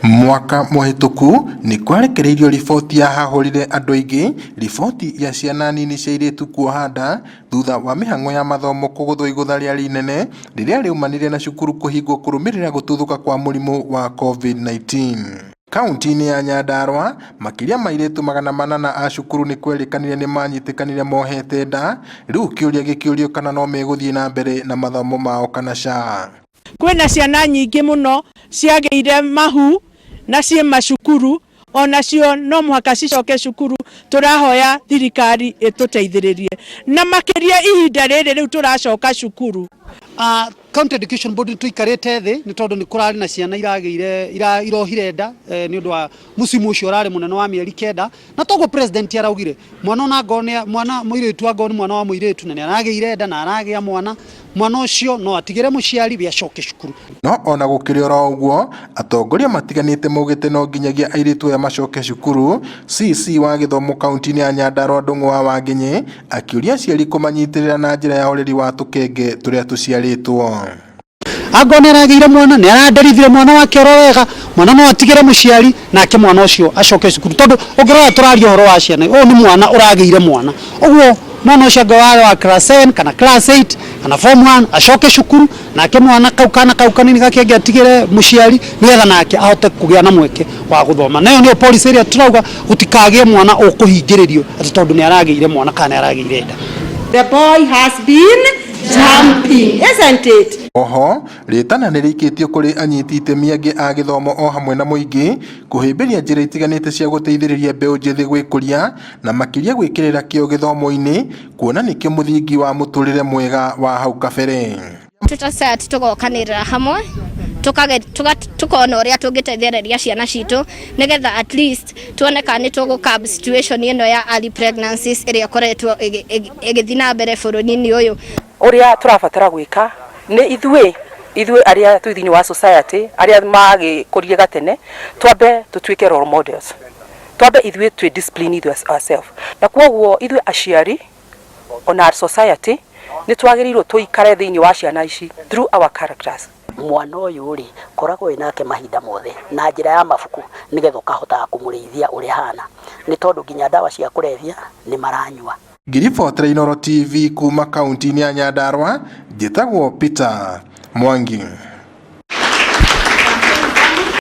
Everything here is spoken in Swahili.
Mwaka muhituku ni kwarekereirio riboti ya hahurire andu aingi, riboti ya ciana nini cia airitu kuoha nda thutha wa mihang'o ya mathomo kuguthwo igutha ria rinene riria riumanire na cukuru kuhingwo kurumirira gututhuka kwa murimu wa COVID-19. Kaunti-ini ya Nyandarua, makiria ma airitu 800 a cukuru ni kwerikanire ni manyitikanire mohete nda, riu kiuria gikiurio kana no meguthie na mbere na mathomo mao kana ca. Kwina ciana nyingi muno ciageire mahu na cie macukuru onacio no muhaka cicoke cukuru. Turahoya thirikari ituteithiririe na makiria ihinda riri riu turacoka cukuru. County Education Board tuikarite thi ni tondu ni kurari na ciana irohire nda ni undu wa musimu ucio urari munene wa mieri 9 na togo president araugire mwana na ngone mwana muiritu angoni mwana wa muiritu na arageire nda na aragia mwana ucio no atigire muciari biacoke cukuru. No ona gukiri oro uguo atongoria matiganite mugite no nginyagia airitu ya macoke cukuru. CC wa githomo kaunti-ini ya Nyandarua Ndung'u wa Wanginyi akiuria ciari kumanyitirira na njira ya ureri wa tukenge turia tuciaritwo. Angone arageire mwana ni araderithire mwana wake wega mwana no atigire muciari nake mwana ucio acoke cukuru tondu ungirora turaria horo wa ciana ni mwana urageire mwana uguo mwana ucio wa class 7 kana class 8 kana form 1 acoke cukuru nake mwana kaukanini gake atigire muciari nigetha nake ahote kugia na mweke wa guthoma. Nayo ni policy area turauga gutikagie mwana ukuhingiririo ati tondu ni arageire mwana kana arageire nda. The boy has been jumping, isn't it? Oho, ritana nirikitio kuri anyiti itemi angi a githomo o hamwe na muingi kuhimbiria njira itiganite cia guteithiriria mbeu njithi gwikuria na makiria gwikirira kio githomo-ini kuona nikio muthingi wa muturire mwega wa hau kabere. Tutasaya tugokanirira hamwe tukona uria tungiteithiriria ciana citu nigetha at least tuone kana tugukab situation ino ya early pregnancies iria koretwo igithina mbere bururi-ini uyu. Uria turabatara gwika ni ithuĩ aria twi thiini wa society aria magikurie gatene twambe tutuike role models, twambe ithuĩ twi discipline ourselves, na kwoguo ithuĩ aciari ona society ni twagirirwo tuikare thiini wa ciana ici through our characters. Mwana uyu ri koragwo inake mahinda mothe na njira ya mabuku nigetha ukahota kumurithia uria hana ni tondu nginya dawa cia kurevia ni maranyua. Ngiribotra Inooro TV kuma kaunti-ini ya Nyandarua, njitagwo Peter Mwangi.